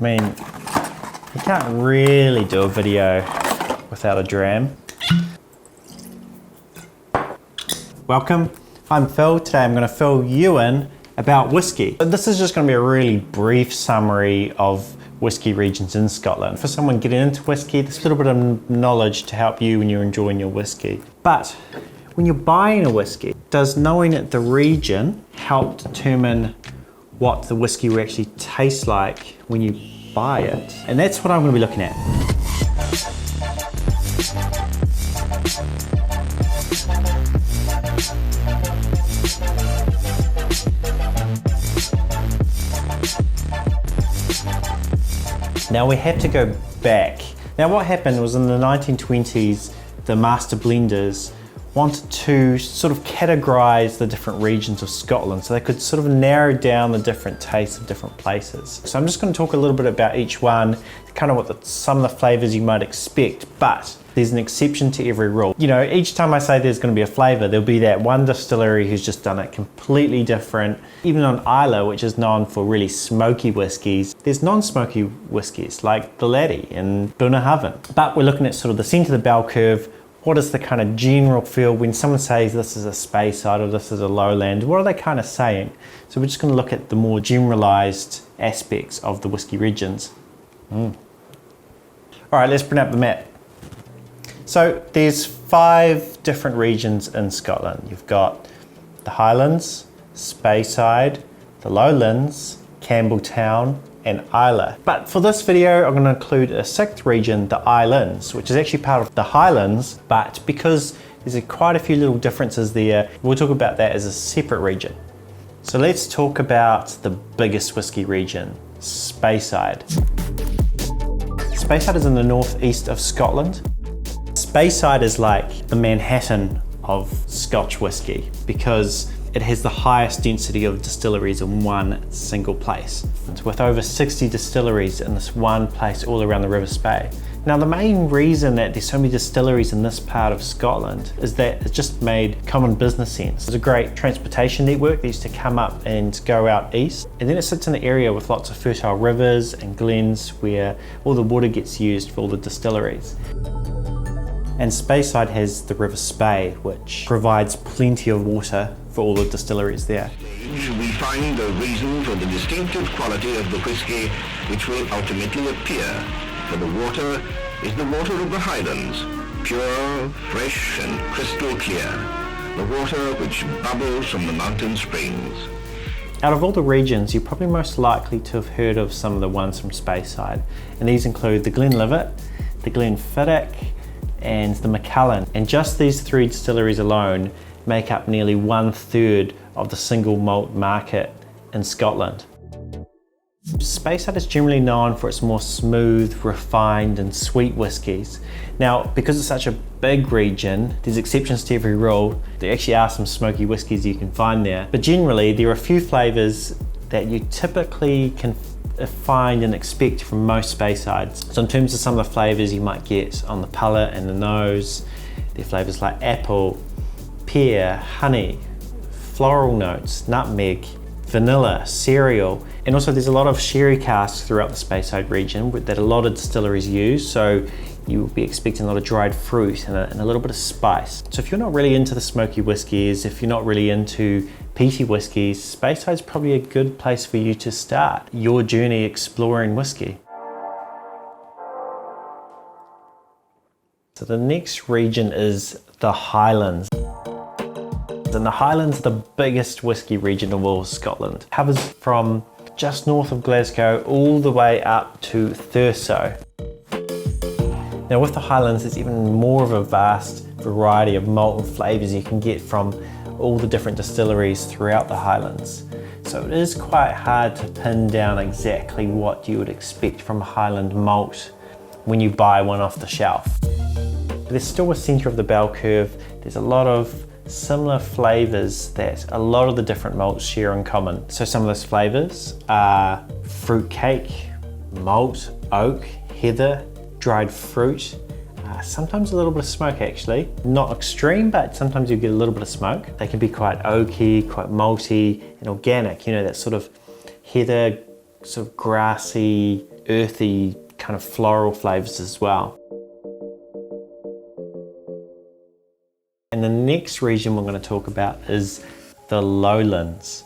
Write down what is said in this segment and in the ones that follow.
I mean, you can't really do a video without a dram. Welcome, I'm Phil. Today I'm going to fill you in about whiskey. This is just going to be a really brief summary of whiskey regions in Scotland. For someone getting into whiskey, there's a little bit of knowledge to help you when you're enjoying your whiskey. But when you're buying a whiskey, does knowing the region help determine what the whiskey will actually taste like when you buy it? And that's what I'm going to be looking at. Now we have to go back. Now what happened was in the 1920s, the master blenders wanted to sort of categorize the different regions of Scotland so they could sort of narrow down the different tastes of different places. So I'm just going to talk a little bit about each one, kind of what some of the flavors you might expect, but there's an exception to every rule. You know, each time I say there's going to be a flavor, there'll be that one distillery who's just done it completely different. Even on Islay, which is known for really smoky whiskies, there's non-smoky whiskies like the Laddie and Bunnahabhain. But we're looking at sort of the center of the bell curve. What is the kind of general feel when someone says this is a Speyside or this is a Lowlands? What are they kind of saying? So we're just going to look at the more generalized aspects of the whiskey regions. All right, let's bring up the map. So there's 5 different regions in Scotland. You've got the Highlands, Speyside, the Lowlands, Campbelltown, and Islay. But for this video, I'm going to include a 6th region, the Islands, which is actually part of the Highlands, but because there's quite a few little differences there, we'll talk about that as a separate region. So let's talk about the biggest whiskey region, Speyside. Speyside is in the northeast of Scotland. Speyside is like the Manhattan of Scotch whisky because it has the highest density of distilleries in one single place. It's with over 60 distilleries in this one place all around the River Spey. Now the main reason that there's so many distilleries in this part of Scotland is that it just made common business sense. There's a great transportation network that used to come up and go out east, and then it sits in an area with lots of fertile rivers and glens where all the water gets used for all the distilleries. And Speyside has the River Spey, which provides plenty of water for all the distilleries there. We find the reason for the distinctive quality of the whiskey which will ultimately appear. For the water is the water of the Highlands, pure, fresh and crystal clear. The water which bubbles from the mountain springs. Out of all the regions, you're probably most likely to have heard of some of the ones from Speyside. And these include the Glenlivet, the Glenfiddich, and the Macallan. And just these 3 distilleries alone make up nearly 1/3 of the single malt market in Scotland. Speyside is generally known for its more smooth, refined and sweet whiskies. Now, because it's such a big region, there's exceptions to every rule. There actually are some smoky whiskies you can find there, but generally there are a few flavours that you typically can find and expect from most Speysides. So in terms of some of the flavours you might get on the palate and the nose, there are flavours like apple, pear, honey, floral notes, nutmeg, vanilla, cereal, and also there's a lot of sherry casks throughout the Speyside region that a lot of distilleries use, so you will be expecting a lot of dried fruit and a little bit of spice. So if you're not really into the smoky whiskies, if you're not really into peaty whiskies, Speyside's probably a good place for you to start your journey exploring whiskey. So the next region is the Highlands. And the Highlands are the biggest whiskey region of all Scotland. It covers from just north of Glasgow all the way up to Thurso. Now with the Highlands, there's even more of a vast variety of malt and flavours you can get from all the different distilleries throughout the Highlands. So it is quite hard to pin down exactly what you would expect from a Highland malt when you buy one off the shelf. There's still a centre of the bell curve. There's a lot of similar flavours that a lot of the different malts share in common. So some of those flavours are fruitcake, malt, oak, heather, dried fruit, sometimes a little bit of smoke actually. Not extreme, but sometimes you get a little bit of smoke. They can be quite oaky, quite malty and organic, you know, that sort of heather, sort of grassy earthy kind of floral flavours as well. And the next region we're going to talk about is the Lowlands.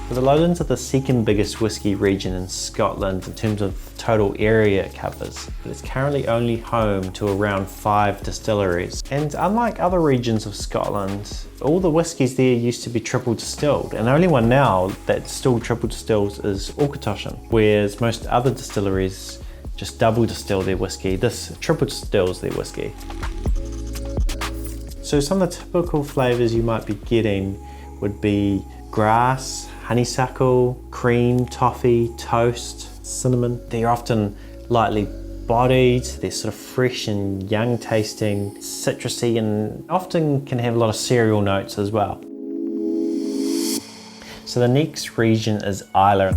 The Lowlands are the second biggest whisky region in Scotland in terms of total area it covers, but it's currently only home to around 5 distilleries. And unlike other regions of Scotland, all the whiskies there used to be triple distilled, and the only one now that still triple distills is Auchentoshan, whereas most other distilleries just double distill their whiskey. This triple distills their whiskey. So some of the typical flavours you might be getting would be grass, honeysuckle, cream, toffee, toast, cinnamon. They're often lightly bodied, they're sort of fresh and young tasting, citrusy, and often can have a lot of cereal notes as well. So the next region is Islay.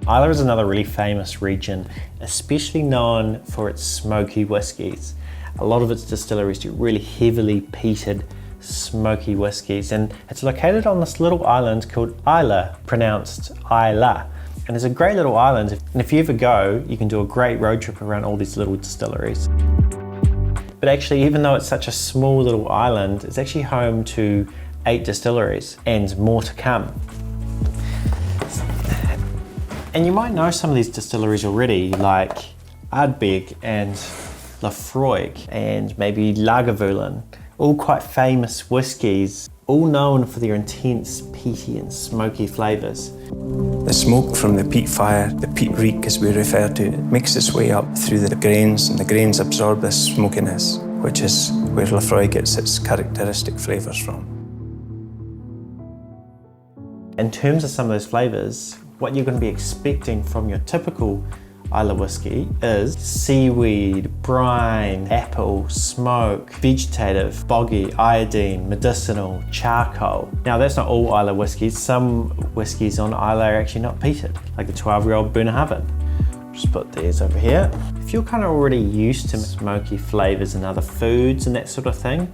Islay is another really famous region, especially known for its smoky whiskies. A lot of its distilleries do really heavily peated smoky whiskies, and it's located on this little island called Islay, pronounced Islay. And it's a great little island, and if you ever go, you can do a great road trip around all these little distilleries. But actually, even though it's such a small little island, it's actually home to 8 distilleries and more to come. And you might know some of these distilleries already, like Ardbeg and Laphroaig and maybe Lagavulin. All quite famous whiskies, all known for their intense peaty and smoky flavours. The smoke from the peat fire, the peat reek as we refer to it, makes its way up through the grains, and the grains absorb this smokiness, which is where Laphroaig gets its characteristic flavours from. In terms of some of those flavours, what you're going to be expecting from your typical Islay whiskey is seaweed, brine, apple, smoke, vegetative, boggy, iodine, medicinal, charcoal. Now that's not all Islay whiskies. Some whiskies on Islay are actually not peated, like the 12-year-old Bunnahabhain. Just put these over here. If you're kind of already used to smoky flavours and other foods and that sort of thing,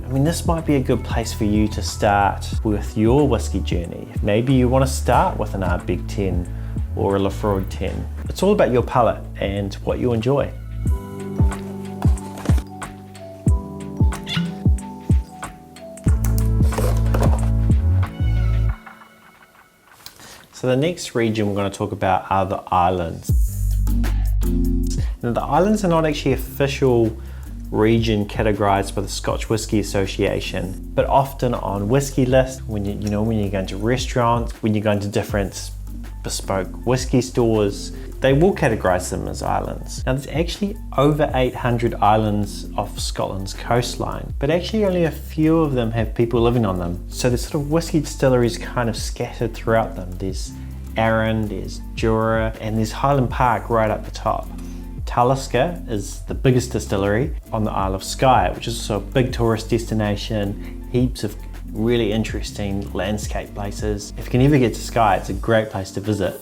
I mean, this might be a good place for you to start with your whiskey journey. Maybe you want to start with an Ardbeg 10 or a Laphroaig 10. It's all about your palate and what you enjoy. So the next region we're going to talk about are the Islands. Now the Islands are not actually official region categorized by the Scotch Whisky Association, but often on whiskey lists, when when you're going to restaurants, when you're going to different bespoke whiskey stores, they will categorize them as islands. Now there's actually over 800 islands off Scotland's coastline, but actually only a few of them have people living on them. So there's sort of whiskey distilleries kind of scattered throughout them. There's Arran, there's Jura, and there's Highland Park right up the top. Talisker is the biggest distillery on the Isle of Skye, which is also a big tourist destination, heaps of really interesting landscape places. If you can ever get to Skye, it's a great place to visit.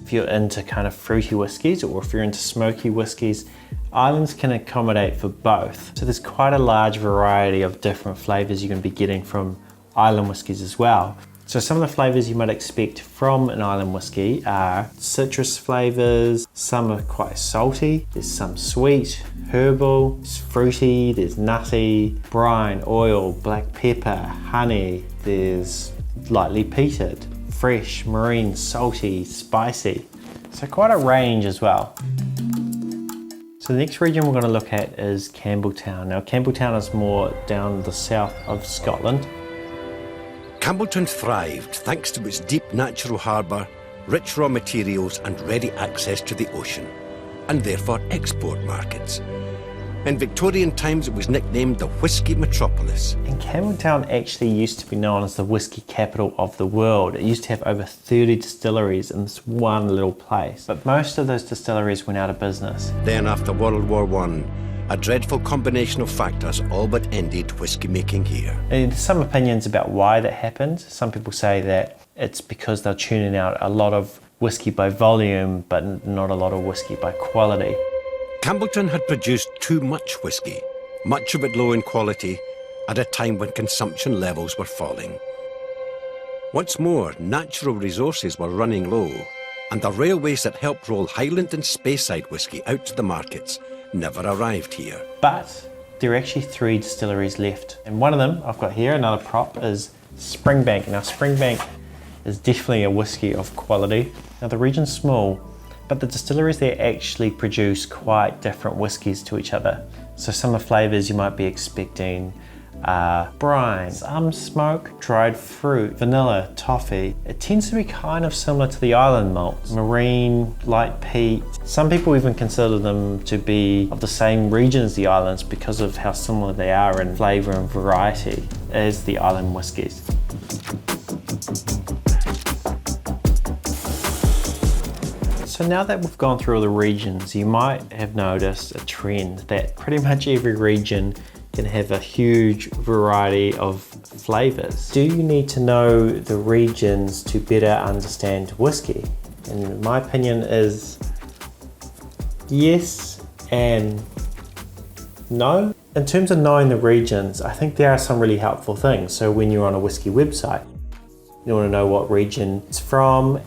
If you're into kind of fruity whiskies, or if you're into smoky whiskies, islands can accommodate for both. So there's quite a large variety of different flavours you can be getting from island whiskies as well. So some of the flavours you might expect from an island whiskey are citrus flavours, some are quite salty, there's some sweet, herbal, there's fruity, there's nutty, brine, oil, black pepper, honey, there's lightly peated, fresh, marine, salty, spicy. So quite a range as well. So the next region we're going to look at is Campbelltown. Now Campbelltown is more down the south of Scotland. Campbelltown thrived thanks to its deep natural harbour, rich raw materials and ready access to the ocean, and therefore export markets. In Victorian times it was nicknamed the Whisky Metropolis. And Campbelltown actually used to be known as the whisky capital of the world. It used to have over 30 distilleries in this one little place, but most of those distilleries went out of business. Then after World War I, a dreadful combination of factors all but ended whisky making here. And there's some opinions about why that happened. Some people say that it's because they're tuning out a lot of whisky by volume, but not a lot of whisky by quality. Campbelltown had produced too much whisky, much of it low in quality, at a time when consumption levels were falling. What's more, natural resources were running low, and the railways that helped roll Highland and Speyside whisky out to the markets never arrived here. But there are actually 3 distilleries left. And one of them, I've got here, another prop, is Springbank. Now Springbank is definitely a whisky of quality. Now the region's small, but the distilleries there actually produce quite different whiskies to each other. So some of the flavors you might be expecting are brine, some smoke, dried fruit, vanilla, toffee. It tends to be kind of similar to the island malts. Marine, light peat. Some people even consider them to be of the same region as the islands because of how similar they are in flavor and variety as the island whiskies. So now that we've gone through all the regions, you might have noticed a trend that pretty much every region can have a huge variety of flavors. Do you need to know the regions to better understand whiskey? And my opinion is yes and no. In terms of knowing the regions, I think there are some really helpful things. So when you're on a whiskey website, you want to know what region it's from.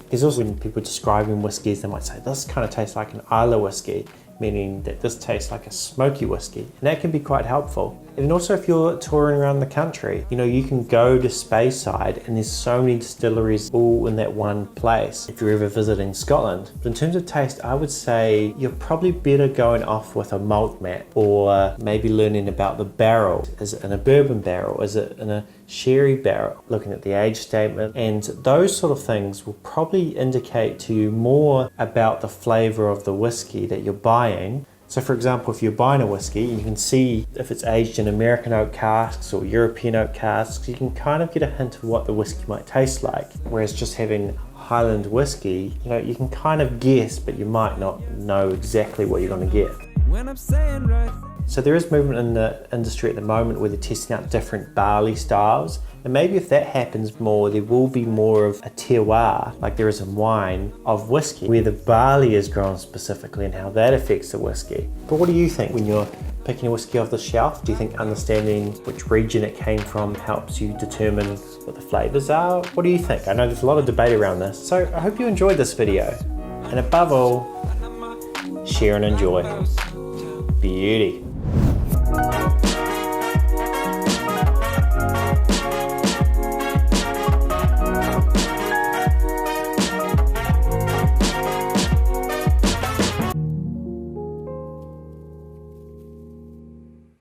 There's also when people describing whiskies, they might say this kind of tastes like an Islay whiskey, meaning that this tastes like a smoky whiskey, and that can be quite helpful. And also if you're touring around the country, you can go to Speyside and there's so many distilleries all in that one place if you're ever visiting Scotland. But in terms of taste, I would say you're probably better going off with a malt map, or maybe learning about the barrel. Is it in a bourbon barrel? Is it in a sherry barrel? Looking at the age statement, and those sort of things will probably indicate to you more about the flavor of the whiskey that you're buying. So for example, if you're buying a whiskey, you can see if it's aged in American oak casks or European oak casks. You can kind of get a hint of what the whiskey might taste like. Whereas just having Highland whiskey, you can kind of guess, but you might not know exactly what you're going to get. When I'm saying right. So there is movement in the industry at the moment where they're testing out different barley styles. And maybe if that happens more, there will be more of a terroir, like there is in wine, of whiskey, where the barley is grown specifically and how that affects the whiskey. But what do you think when you're picking a whiskey off the shelf? Do you think understanding which region it came from helps you determine what the flavors are? What do you think? I know there's a lot of debate around this. So I hope you enjoyed this video. And above all, share and enjoy. Beauty.